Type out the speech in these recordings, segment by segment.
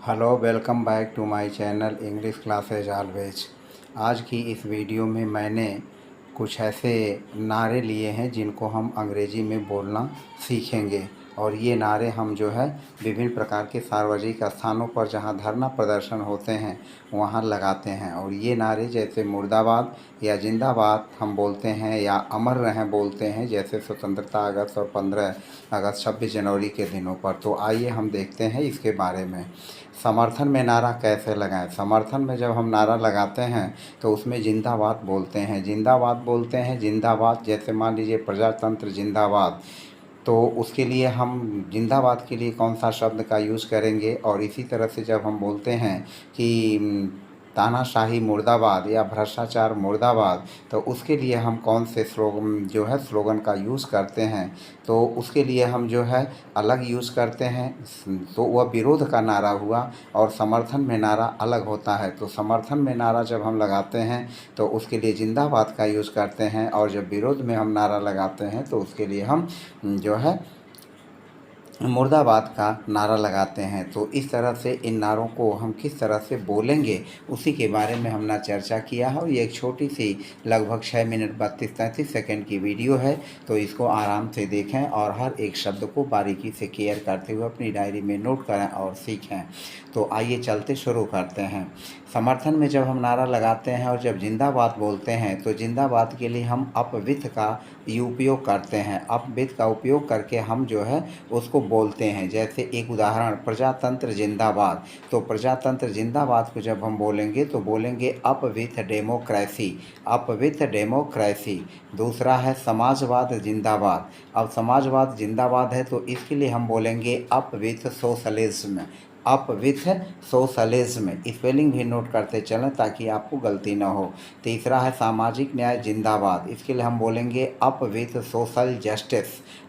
Hello, welcome back to my channel English classes always. आज की इस वीडियो में मैंने कुछ ऐसे नारे लिए हैं जिनको हम अंग्रेज़ी में बोलना सीखेंगे। और ये नारे हम जो है विभिन्न प्रकार के सार्वजनिक स्थानों पर जहाँ धरना प्रदर्शन होते हैं वहाँ लगाते हैं। और ये नारे जैसे मुर्दाबाद या जिंदाबाद हम बोलते हैं, या अमर रहें बोलते हैं, जैसे स्वतंत्रता अगस्त और 15 अगस्त 26 जनवरी के दिनों पर। तो आइए हम देखते हैं इसके बारे में। समर्थन में नारा कैसे लगाएं। समर्थन में जब हम नारा लगाते हैं तो उसमें जिंदाबाद बोलते हैं, जिंदाबाद बोलते हैं, जिंदाबाद। जैसे मान लीजिए प्रजातंत्र जिंदाबाद, तो उसके लिए हम जिंदाबाद के लिए कौन सा शब्द का यूज़ करेंगे। और इसी तरह से जब हम बोलते हैं कि तानाशाही मुर्दाबाद या भ्रष्टाचार मुर्दाबाद, तो उसके लिए हम कौन से स्लोगन का यूज़ करते हैं, तो उसके लिए हम जो है अलग यूज़ करते हैं। तो वह विरोध का नारा हुआ और समर्थन में नारा अलग होता है। तो समर्थन में नारा जब हम लगाते हैं तो उसके लिए जिंदाबाद का यूज़ करते हैं, और जब विरोध में हम नारा लगाते हैं तो उसके लिए हम जो है मुर्दाबाद का नारा लगाते हैं। तो इस तरह से इन नारों को हम किस तरह से बोलेंगे उसी के बारे में हमने चर्चा किया है। और ये एक छोटी सी लगभग 6 मिनट 32-33 सेकंड की वीडियो है, तो इसको आराम से देखें और हर एक शब्द को बारीकी से केयर करते हुए अपनी डायरी में नोट करें और सीखें। तो आइए चलते शुरू करते हैं। समर्थन में जब हम नारा लगाते हैं और जब जिंदाबाद बोलते हैं तो जिंदाबाद के लिए हम अपविथ का उपयोग करते हैं। अपविथ का उपयोग करके हम जो है उसको बोलते हैं। जैसे एक उदाहरण, प्रजातंत्र जिंदाबाद। तो प्रजातंत्र जिंदाबाद को जब हम बोलेंगे तो बोलेंगे up with democracy, up with democracy. दूसरा है समाजवाद जिंदाबाद। अब समाजवाद जिंदाबाद है तो इसके लिए हम बोलेंगे up with socialism, up with socialism. Spelling भी नोट करते चलें ताकि आपको गलती ना हो। तीसरा है सामाजिक न्याय जिंदाबाद। इसके लिए हम बोलेंगे up with social justice,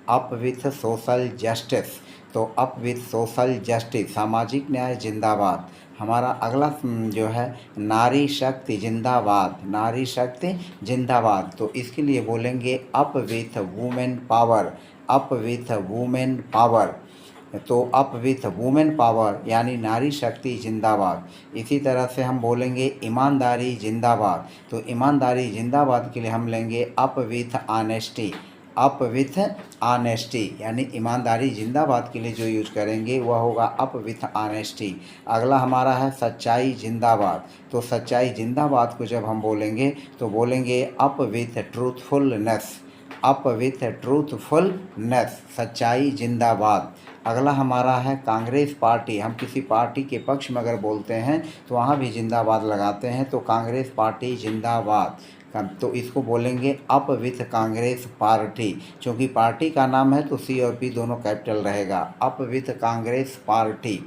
up with social justice. तो अप विथ सोशल जस्टिस, सामाजिक न्याय जिंदाबाद। हमारा अगला जो है नारी शक्ति जिंदाबाद, नारी शक्ति जिंदाबाद। तो इसके लिए बोलेंगे up with women power, up with women power. तो अप विथ वुमेन पावर यानी नारी शक्ति जिंदाबाद। इसी तरह से हम बोलेंगे ईमानदारी जिंदाबाद। तो ईमानदारी जिंदाबाद के लिए हम लेंगे up with honesty, up with honesty. यानी ईमानदारी जिंदाबाद के लिए जो यूज करेंगे वह होगा अप विथ ऑनेस्टी। अगला हमारा है सच्चाई जिंदाबाद। तो सच्चाई जिंदाबाद को जब हम बोलेंगे तो बोलेंगे up with truthfulness, up with truthfulness, सच्चाई जिंदाबाद। अगला हमारा है कांग्रेस पार्टी। हम किसी पार्टी के पक्ष में अगर बोलते हैं तो वहाँ भी जिंदाबाद लगाते हैं। तो कांग्रेस पार्टी जिंदाबाद, तो इसको बोलेंगे अप विथ कांग्रेस पार्टी। क्योंकि पार्टी का नाम है तो सी और पी दोनों कैपिटल रहेगा। अप विथ कांग्रेस पार्टी,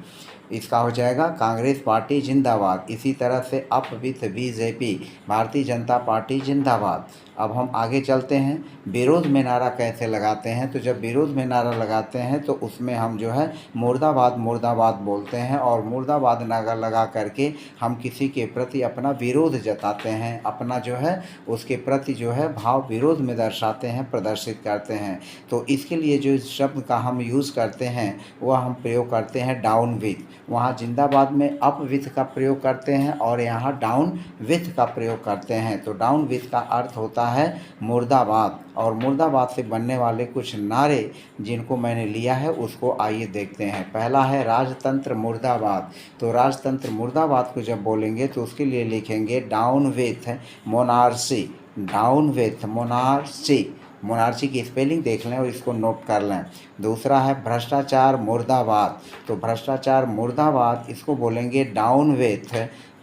इसका हो जाएगा कांग्रेस पार्टी जिंदाबाद। इसी तरह से up with BJP, Bharatiya Janata party जिंदाबाद। अब हम आगे चलते हैं, विरोध में नारा कैसे लगाते हैं। तो जब विरोध में नारा लगाते हैं तो उसमें हम जो है मुर्दाबाद मुर्दाबाद बोलते हैं, और मुर्दाबाद नारा लगा करके हम किसी के प्रति अपना विरोध जताते हैं, अपना जो है उसके प्रति जो है भाव विरोध में दर्शाते हैं, प्रदर्शित करते हैं। तो इसके लिए जो शब्द का हम यूज़ करते हैं वह हम प्रयोग करते हैं डाउन विथ। वहाँ जिंदाबाद में अप विथ का प्रयोग करते हैं और यहाँ डाउन विथ का प्रयोग करते हैं। तो डाउन विथ का अर्थ होता है मुर्दाबाद। और मुर्दाबाद से बनने वाले कुछ नारे जिनको मैंने लिया है उसको आइए देखते हैं। पहला है राजतंत्र मुर्दाबाद। तो राजतंत्र मुर्दाबाद को जब बोलेंगे तो उसके लिए लिखेंगे down with monarchy, down with monarchy. Monarchy की स्पेलिंग देख लें और इसको नोट कर लें। दूसरा है भ्रष्टाचार मुर्दाबाद। तो भ्रष्टाचार मुर्दाबाद, इसको बोलेंगे down with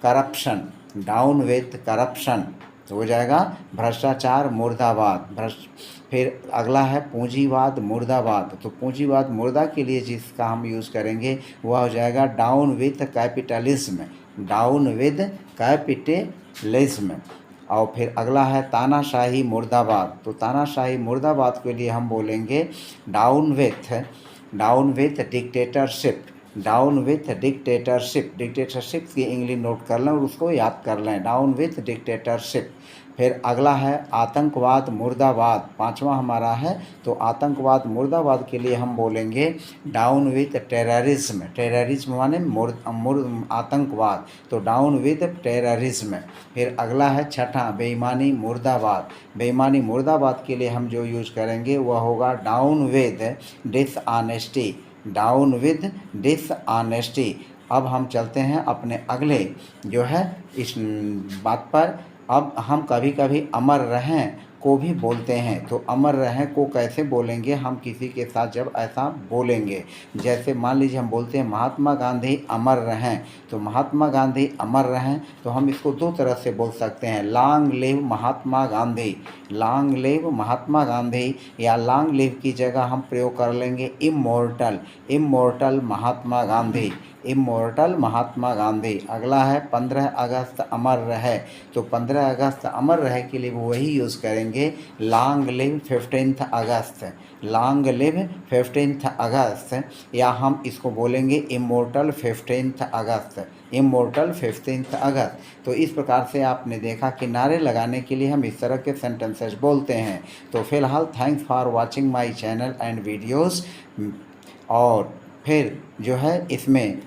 corruption, down with corruption. तो हो जाएगा भ्रष्टाचार मुर्दाबाद। फिर अगला है पूंजीवाद मुर्दाबाद। तो पूंजीवाद मुर्दा के लिए जिसका हम यूज़ करेंगे वह हो जाएगा down with capitalism, down with capitalism. और फिर अगला है तानाशाही मुर्दाबाद। तो तानाशाही मुर्दाबाद के लिए हम बोलेंगे down with dictatorship, down with dictatorship. Dictatorship की इंग्लिश नोट कर लें और उसको याद कर लें, डाउन विथ डिक्टेटरशिप। फिर अगला है आतंकवाद मुर्दाबाद, पांचवा हमारा है। तो आतंकवाद मुर्दाबाद के लिए हम बोलेंगे डाउन विथ टेररिज्म। टेररिज्म माने आतंकवाद, तो डाउन विथ टेररिज्म। फिर अगला है छठा बेईमानी मुर्दाबाद। बेईमानी मुर्दाबाद के लिए हम जो यूज करेंगे वह होगा down with dishonesty. Down with dishonesty. अब हम चलते हैं अपने अगले जो है इस बात पर। अब हम कभी कभी अमर रहें को भी बोलते हैं। तो अमर रहें को कैसे बोलेंगे हम किसी के साथ जब ऐसा बोलेंगे, जैसे मान लीजिए हम बोलते हैं महात्मा गांधी अमर रहें। तो महात्मा गांधी अमर रहें तो हम इसको दो तरह से बोल सकते हैं, long live Mahatma Gandhi. Long live Mahatma Gandhi, या लॉन्ग लिव की जगह हम प्रयोग कर लेंगे immortal. Immortal Mahatma Gandhi. Immortal Mahatma Gandhi. अगला है 15 अगस्त अमर रहे। तो 15 अगस्त अमर रहे के लिए वही यूज़ करेंगे लॉन्ग लिव 15 अगस्त। लॉन्ग लिव 15 अगस्त, या हम इसको बोलेंगे इमोर्टल 15 अगस्त। इमोर्टल 15 अगस्त। तो इस प्रकार से आपने देखा कि नारे लगाने के लिए हम इस तरह के सेंटेंसेस बोलते हैं। तो फिलहाल thanks for watching my channel and videos. और फिर जो है इसमें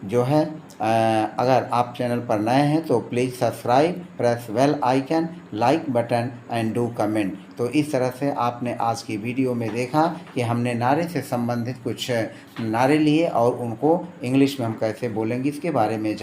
जो है अगर आप चैनल पर नए हैं तो please subscribe, press bell icon, like button and do comment. तो इस तरह से आपने आज की वीडियो में देखा कि हमने नारे से संबंधित कुछ नारे लिए और उनको इंग्लिश में हम कैसे बोलेंगे इसके बारे में